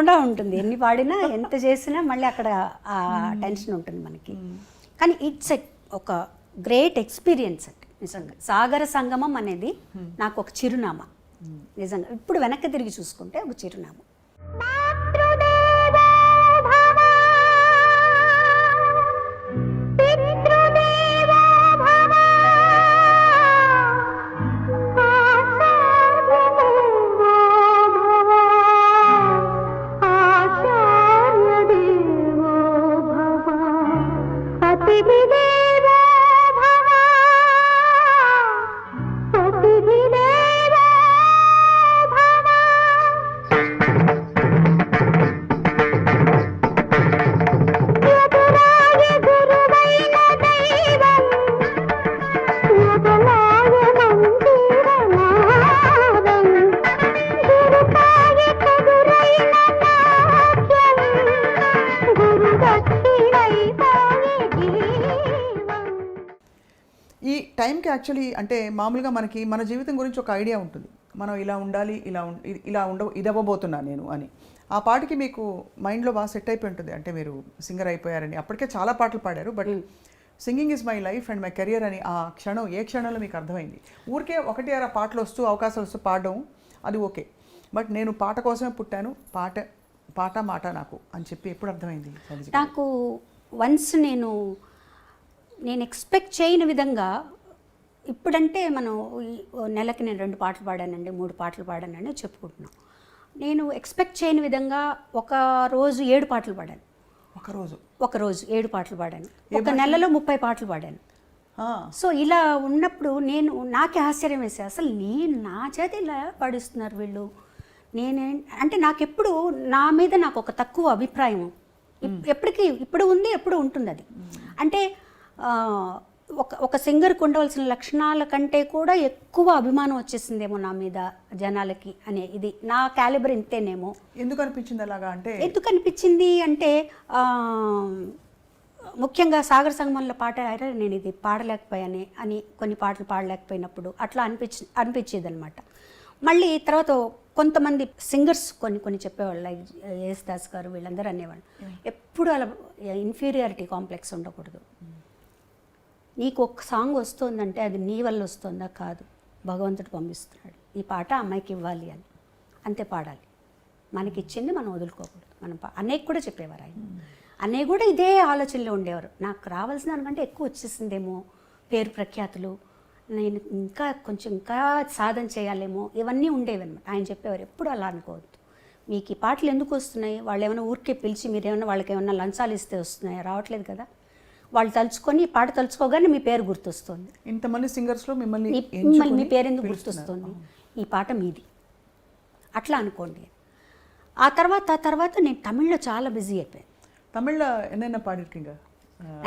తప్పకుండా ఉంటుంది, ఎన్ని పాడినా ఎంత చేసినా మళ్ళీ అక్కడ ఆ టెన్షన్ ఉంటుంది మనకి. కానీ ఇట్స్ ఒక గ్రేట్ ఎక్స్పీరియన్స్ అండి నిజంగా. సాగర సంగమం అనేది నాకు ఒక చిరునామా నిజంగా. ఇప్పుడు వెనక్కి తిరిగి చూసుకుంటే ఒక చిరునామా. ఈ టైంకి యాక్చువల్లీ అంటే మామూలుగా మనకి మన జీవితం గురించి ఒక ఐడియా ఉంటుంది, మనం ఇలా ఉండాలి, ఇది అవ్వబోతున్నా నేను అని. ఆ పాటకి మీకు మైండ్లో బాగా సెట్ అయిపోయి ఉంటుంది, అంటే మీరు సింగర్ అయిపోయారని. అప్పటికే చాలా పాటలు పాడారు, but singing is my life and my career అని ఆ క్షణం ఏ క్షణంలో మీకు అర్థమైంది? ఊరికే ఒకటి అర పాటలు వస్తూ అవకాశాలు వస్తూ పాడడం అది ఓకే, బట్ నేను పాట కోసమే పుట్టాను, పాట మాట నాకు అని చెప్పి ఎప్పుడు అర్థమైంది? నాకు వన్స్ నేను ఎక్స్పెక్ట్ చేయని విధంగా, ఇప్పుడంటే మనం నెలకి నేను 2 పాటలు పాడానండి, 3 పాటలు పాడానండి చెప్పుకుంటున్నాం. నేను ఎక్స్పెక్ట్ చేయని విధంగా ఒక రోజు 7 పాటలు పాడాను. ఒక రోజు 7 పాటలు పాడాను. ఒక నెలలో 30 పాటలు పాడాను. సో ఇలా ఉన్నప్పుడు నాకే ఆశ్చర్యం వేసే, అసలు నా చేత ఇలా పాడిస్తున్నారు వీళ్ళు. అంటే నాకెప్పుడు నా మీద నాకు ఒక తక్కువ అభిప్రాయం ఇప్పుడు ఉంది, ఎప్పుడు ఉంటుంది అది. అంటే ఒక సింగర్కి ఉండవలసిన లక్షణాల కంటే కూడా ఎక్కువ అభిమానం వచ్చేసిందేమో నా మీద జనాలకి అనే, ఇది నా క్యాలిబర్ ఇంతేనేమో. ఎందుకు అనిపించింది అలాగా? ఎందుకు అనిపించింది అంటే ముఖ్యంగా సాగర సంగమంలో పాట నేను ఇది పాడలేకపోయాను అని, కొన్ని పాటలు పాడలేకపోయినప్పుడు అట్లా అనిపించేది అనమాట. మళ్ళీ తర్వాత కొంతమంది సింగర్స్ కొన్ని చెప్పేవాళ్ళు, లైక్ యేసుదాస్ గారు, వీళ్ళందరూ అనేవాళ్ళు, ఎప్పుడు అలా ఇన్ఫీరియారిటీ కాంప్లెక్స్ ఉండకూడదు. నీకు ఒక సాంగ్ వస్తుందంటే అది నీ వల్ల వస్తుందా? కాదు, భగవంతుడు పంపిస్తున్నాడు, ఈ పాట అమ్మాయికి ఇవ్వాలి అని, అంతే పాడాలి. మనకి ఇచ్చింది మనం వదులుకోకూడదు. అన్నయ్యకి కూడా చెప్పేవారు ఆయన. అన్నయ్య కూడా ఇదే ఆలోచనలో ఉండేవారు, నాకు రావాల్సిన దానికంటే ఎక్కువ వచ్చేసిందేమో, పేరు ప్రఖ్యాతులు, నేను ఇంకా సాధన చేయాలేమో, ఇవన్నీ ఉండేవి అనమాట. ఆయన చెప్పేవారు ఎప్పుడు అలా అనుకోవద్దు, మీకు ఈ పాటలు ఎందుకు వస్తున్నాయి, వాళ్ళు ఏమైనా ఊరికే పిలిచి మీరేమన్నా వాళ్ళకి ఏమన్నా లంచాలు ఇస్తే వస్తున్నాయి, రావట్లేదు కదా. వాళ్ళు తలుచుకొని ఈ పాట తలుచుకోగానే మీ పేరు గుర్తొస్తుంది. ఇంతమంది సింగర్స్లో మిమ్మల్ని మీ పేరు ఎందుకు గుర్తొస్తుంది, ఈ పాట మీది, అట్లా అనుకోండి. ఆ తర్వాత నేను తమిళ్లో చాలా బిజీ అయిపోయాను. தமிழ்ல என்னென்ன பாடிருக்கீங்க?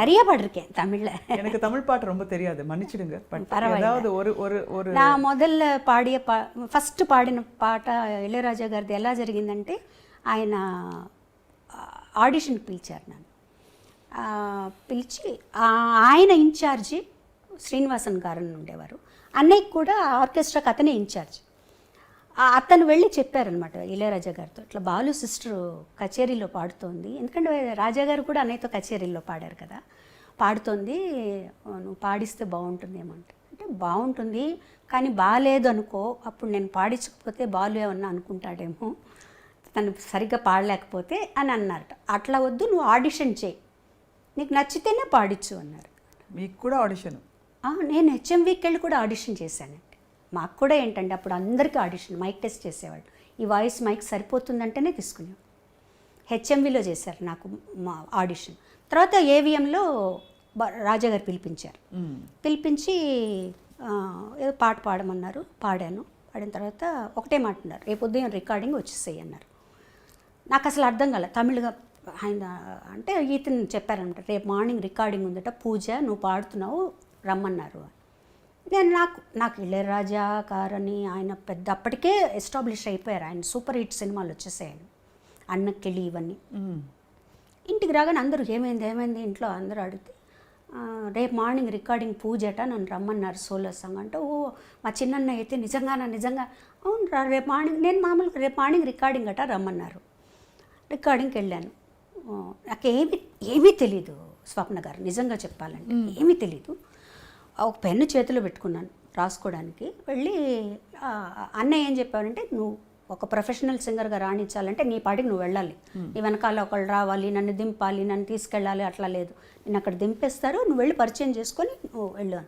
நிறைய பாடிருக்கேன் தமிழ்ல. எனக்கு தமிழ் பாட்டு ரொம்ப தெரியாது, மன்னிச்சிடுங்க. ஏதாவது ஒரு నా మొదలు ఫస్ట్ పాడిన పాట ఇళయరాజా గారిది ఎలా జరిగిందంటే, ఆయన ఆడిషన్కి పిలిచారు నన్ను. పిలిచి ఆయన ఇన్ఛార్జి శ్రీనివాసన్ గారు ఉండేవారు, అన్నయ్యకి కూడా ఆర్కెస్ట్రాకి అతనే ఇన్ఛార్జ్. అతను వెళ్ళి చెప్పారనమాట ఇళయరాజా గారితో, ఇట్లా బాలు సిస్టర్ కచేరీలో పాడుతోంది, ఎందుకంటే రాజా గారు కూడా అన్నయ్యతో కచేరీలో పాడారు కదా, పాడుతోంది, నువ్వు పాడిస్తే బాగుంటుందేమో అంటే బాగుంటుంది కానీ బాగాలేదు అనుకో, అప్పుడు నేను పాడించకపోతే బాలు ఏమన్నా అనుకుంటాడేమో, తను సరిగ్గా పాడలేకపోతే అని అన్నారట. అట్లా వద్దు, నువ్వు ఆడిషన్ చేయి, నీకు నచ్చితేనే పాడించు అన్నారు. మీకు కూడా ఆడిషన్? నేను హెచ్ఎంవికి వెళ్ళి కూడా ఆడిషన్ చేశానండి. మాకు కూడా ఏంటంటే అప్పుడు అందరికీ ఆడిషన్, మైక్ టెస్ట్ చేసేవాళ్ళు, ఈ వాయిస్ మైక్ సరిపోతుందంటేనే తీసుకునేవాడు. హెచ్ఎంవిలో చేశారు నాకు మా ఆడిషన్. తర్వాత ఏవిఎంలో రాజాగారు పిలిపించి ఏదో పాట పాడమన్నారు, పాడాను. పాడిన తర్వాత ఒకటే మాట అన్నారు, రేపు ఉదయం రికార్డింగ్ వచ్చేసేయి అన్నారు. నాకు అసలు అర్థం కాలే తమిళ్గా. ఆయన అంటే ఈతను చెప్పారనమాట, రేపు మార్నింగ్ రికార్డింగ్ ఉందట, పూజ నువ్వు పాడుతున్నావు రమ్మన్నారు. నేను నాకు ఇళయరాజా గారని ఆయన పెద్ద అప్పటికే ఎస్టాబ్లిష్ అయిపోయారు, ఆయన సూపర్ హిట్ సినిమాలు వచ్చేసాయని, అన్నకిళి ఇవన్నీ. ఇంటికి రాగానే అందరూ ఏమైంది ఇంట్లో అందరూ అడిగితే, రేపు మార్నింగ్ రికార్డింగ్ పూజట, నన్ను రమ్మన్నారు సోలో సాంగ్ అంటే, ఓ మా చిన్నన్న అయితే నిజంగా అవును రేపు మార్నింగ్, నేను మామూలుగా రేపు మార్నింగ్ రికార్డింగ్ అట రమ్మన్నారు. రికార్డింగ్కి వెళ్ళాను. నాకు ఏమీ తెలీదు స్వప్న గారు, నిజంగా చెప్పాలంటే ఏమీ తెలీదు. ఒక పెన్ను చేతిలో పెట్టుకున్నాను రాసుకోవడానికి. వెళ్ళి అన్నయ్య ఏం చెప్పారంటే, నువ్వు ఒక ప్రొఫెషనల్ సింగర్గా రాణించాలంటే నీ పాటికి నువ్వు వెళ్ళాలి, నీ వెనకాల ఒకళ్ళు రావాలి, నన్ను దింపాలి, నన్ను తీసుకెళ్ళాలి, అట్లా లేదు. నేను అక్కడ దింపేస్తారు, నువ్వు వెళ్ళి పరిచయం చేసుకొని నువ్వు వెళ్ళు.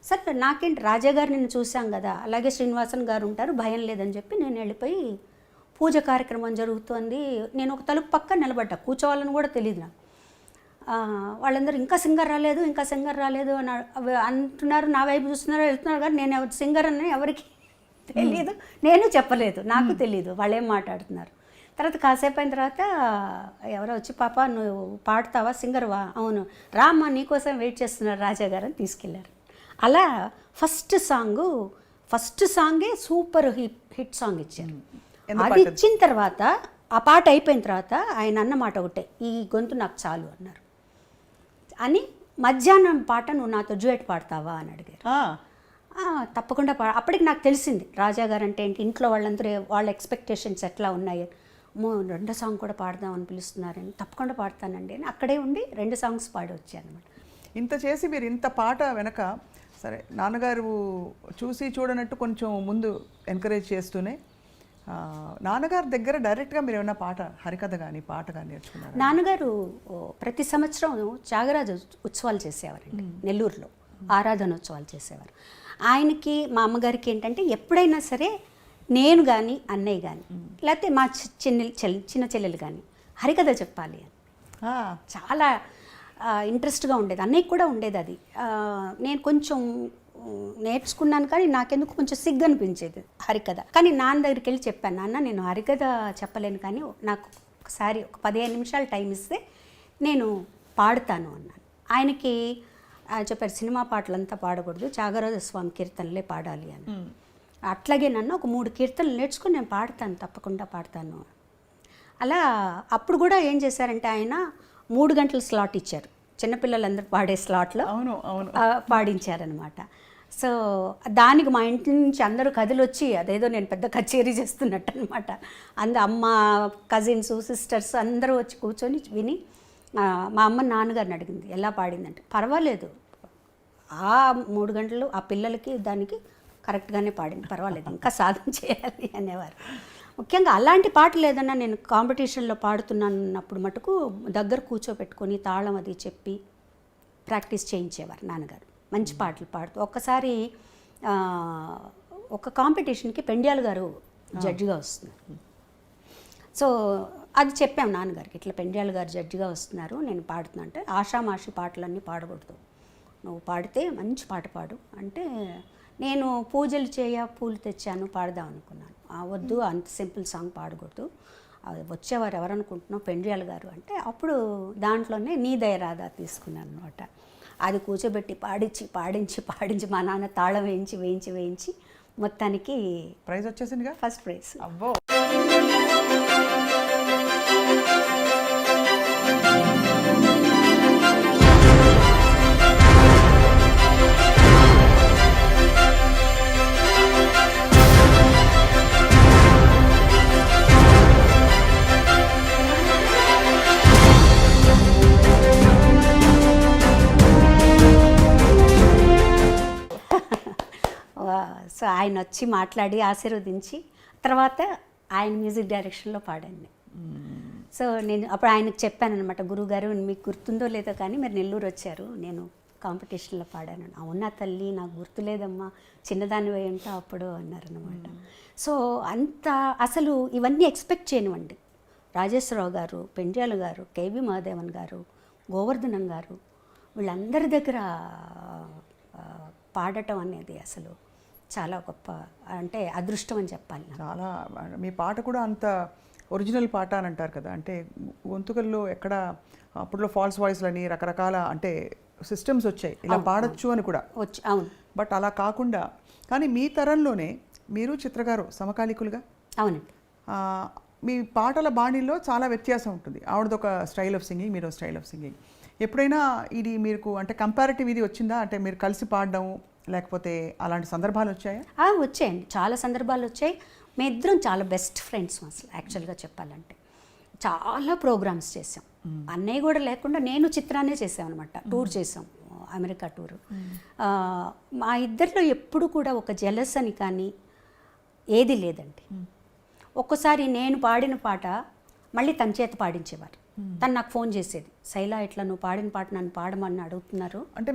సరే నాకేంటి, రాజా గారు నిన్ను చూసాం కదా, అలాగే శ్రీనివాసన్ గారు ఉంటారు, భయం లేదని చెప్పి నేను వెళ్ళిపోయి పూజ కార్యక్రమం జరుగుతోంది. నేను ఒక తలుపు పక్క నిలబడ్డా, కూర్చోవాలని కూడా తెలియదు నాకు. వాళ్ళందరూ ఇంకా సింగర్ రాలేదు, ఇంకా సింగర్ రాలేదు అని అంటున్నారు, నా వైపు చూస్తున్నారు, వెళ్తున్నారు. కానీ నేను సింగర్ అని ఎవరికి తెలియదు, నేను చెప్పలేదు, నాకు తెలియదు వాళ్ళు ఏం మాట్లాడుతున్నారు. తర్వాత కాసేపు అయిన తర్వాత ఎవరో వచ్చి, పాప నువ్వు పాడతావా, సింగర్వా? అవును, రామ్మా నీకోసం వెయిట్ చేస్తున్నారు రాజా గారు అని తీసుకెళ్ళారు. అలా ఫస్ట్ సాంగే సూపర్ హిట్ సాంగ్ ఇచ్చారు. అది ఇచ్చిన తర్వాత ఆ పాట అయిపోయిన తర్వాత ఆయన అన్న మాట ఒకటే, ఈ గొంతు నాకు చాలు అన్నారు. అని మధ్యాహ్నం పాట నువ్వు నాతో డ్యూయట్ పాడతావా అని అడిగారు. తప్పకుండా అప్పటికి నాకు తెలిసింది రాజా గారు అంటే ఏంటి, ఇంట్లో వాళ్ళందరూ వాళ్ళ ఎక్స్పెక్టేషన్స్ ఎట్లా ఉన్నాయి, రెండో సాంగ్ కూడా పాడదామని పిలుస్తున్నారని. తప్పకుండా పాడతానండి అని అక్కడే ఉండి 2 సాంగ్స్ పాడి వచ్చాను అనమాట. ఇంత చేసి మీరు ఇంత పాట వెనక సరే నాన్నగారు చూసి చూడనట్టు కొంచెం ముందు ఎంకరేజ్ చేస్తూనే నాన్నగారి దగ్గర డైరెక్ట్గా మీరు ఏమైనా పాట, హరికథ కానీ పాట కానీ నేర్చుకున్నారు? నాన్నగారు ప్రతి సంవత్సరం త్యాగరాజ ఉత్సవాలు చేసేవారండి నెల్లూరులో, ఆరాధనోత్సవాలు చేసేవారు. ఆయనకి మా అమ్మగారికి ఏంటంటే ఎప్పుడైనా సరే నేను కానీ అన్నయ్య కానీ లేకపోతే మా చిన్న చెల్లెలు కానీ హరికథ చెప్పాలి అని చాలా ఇంట్రెస్ట్గా ఉండేది. అన్నయ్య కూడా ఉండేది అది. నేను కొంచెం నేర్చుకున్నాను కానీ నాకెందుకు కొంచెం సిగ్గు అనిపించేది హరికథ. కానీ నాన్న దగ్గరికి వెళ్ళి చెప్పాను, నాన్న నేను హరికథ చెప్పలేను కానీ నాకు ఒకసారి ఒక 15 నిమిషాలు టైం ఇస్తే నేను పాడుతాను అన్నాను. ఆయనకి చెప్పారు, సినిమా పాటలంతా పాడకూడదు, త్యాగరాజ స్వామి కీర్తనలే పాడాలి అని. అట్లాగే నన్ను ఒక 3 కీర్తనలు నేర్చుకుని నేను పాడతాను, తప్పకుండా పాడతాను. అలా అప్పుడు కూడా ఏం చేశారంటే ఆయన 3 గంటల స్లాట్ ఇచ్చారు, చిన్నపిల్లలందరూ పాడే స్లాట్లో పాడించారనమాట. సో దానికి మా ఇంటి నుంచి అందరూ కదిలొచ్చి అదేదో నేను పెద్ద కచేరీ చేస్తున్నట్టు అనమాట. అమ్మ, కజిన్స్, సిస్టర్స్ అందరూ వచ్చి కూర్చొని విని మా అమ్మ నాన్నగారిని అడిగింది ఎలా పాడిందంటే, పర్వాలేదు ఆ 3 గంటలు ఆ పిల్లలకి దానికి కరెక్ట్గానే పాడింది, పర్వాలేదు ఇంకా సాధన చేయాలి అనేవారు. ముఖ్యంగా అలాంటి పాటలు ఏదన్నా నేను కాంపిటీషన్లో పాడుతున్నానన్నప్పుడు మటుకు దగ్గర కూర్చోపెట్టుకొని తాళం అది చెప్పి ప్రాక్టీస్ చేయించేవారు నాన్నగారు. మంచి పాటలు పాడుతూ ఒక్కసారి ఒక కాంపిటీషన్కి పెండ్యాల గారు జడ్జిగా వస్తున్నారు. సో అది చెప్పాం నాన్నగారికి, ఇట్లా పెండ్యాల గారు జడ్జిగా వస్తున్నారు, నేను పాడుతున్నా అంటే, ఆషామాషి పాటలన్నీ పాడకూడదు, నువ్వు పాడితే మంచి పాట పాడు అంటే, నేను పూజలు పూలు తెచ్చాను పాడదాం అనుకున్నాను. వద్దు, అంత సింపుల్ సాంగ్ పాడకూడదు, వచ్చేవారు ఎవరనుకుంటున్నావు, పెండ్యాల గారు అంటే, అప్పుడు దాంట్లోనే నీ దయ రాదా తీసుకున్నాను అనమాట. అది కూర్చోబెట్టి పాడించి మా నాన్న తాళం వేయించి మొత్తానికి ప్రైజ్ వచ్చేసిందిగా, ఫస్ట్ ప్రైజ్. అబ్బో. సో ఆయన వచ్చి మాట్లాడి ఆశీర్వదించి తర్వాత ఆయన మ్యూజిక్ డైరెక్షన్లో పాడాను. సో నేను అప్పుడు ఆయనకు చెప్పాను అనమాట, గురువుగారు మీకు గుర్తుందో లేదో కానీ మీరు నెల్లూరు వచ్చారు, నేను కాంపిటీషన్లో పాడాను. అవునా తల్లి, నాకు గుర్తులేదమ్మా, చిన్నదాని వై ఉంటా అప్పుడు అన్నారనమాట. సో అంత అసలు ఇవన్నీ ఎక్స్పెక్ట్ చేయనివ్వండి. రాజేశ్వరరావు గారు, పెండ్యాల గారు, కేవి మహాదేవన్ గారు, గోవర్ధనం గారు, వీళ్ళందరి దగ్గర పాడటం అనేది అసలు చాలా గొప్ప, అంటే అదృష్టం అని చెప్పాలి. చాలా మీ పాట కూడా అంత ఒరిజినల్ పాట అని అంటారు కదా, అంటే గొంతుకల్లో ఎక్కడ అప్పట్లో ఫాల్స్ వాయిస్లని రకరకాల అంటే సిస్టమ్స్ వచ్చాయి, ఇలా పాడొచ్చు అని కూడా వచ్చి. అవును, బట్ అలా కాకుండా కానీ మీ తరంలోనే మీరు చిత్రగారు సమకాలికులుగా. అవునండి. మీ పాటల బాణీలో చాలా వ్యత్యాసం ఉంటుంది. ఆవిడదొక స్టైల్ ఆఫ్ సింగింగ్, మీరు స్టైల్ ఆఫ్ సింగింగ్. ఎప్పుడైనా ఇది మీకు అంటే కంపారిటివ్ ఇది వచ్చిందా, అంటే మీరు కలిసి పాడడం లేకపోతే అలాంటి సందర్భాలు వచ్చాయా? వచ్చాయండి, చాలా సందర్భాలు వచ్చాయి. మీ ఇద్దరం చాలా బెస్ట్ ఫ్రెండ్స్ అసలు యాక్చువల్గా చెప్పాలంటే. చాలా ప్రోగ్రామ్స్ చేసాం. అన్నయ్య కూడా లేకుండా నేను చిత్రాన్నే చేసాం అనమాట. టూర్ చేసాం, అమెరికా టూరు. మా ఇద్దరిలో ఎప్పుడు కూడా ఒక జెలస్ అని కానీ ఏది లేదండి. ఒక్కసారి నేను పాడిన పాట మళ్ళీ తన చేత పాడించేవారు. తను నాకు ఫోన్ చేసేది, శైలా ఇట్లా నువ్వు పాడిన పాట నన్ను పాడమని అడుగుతున్నారు. అంటే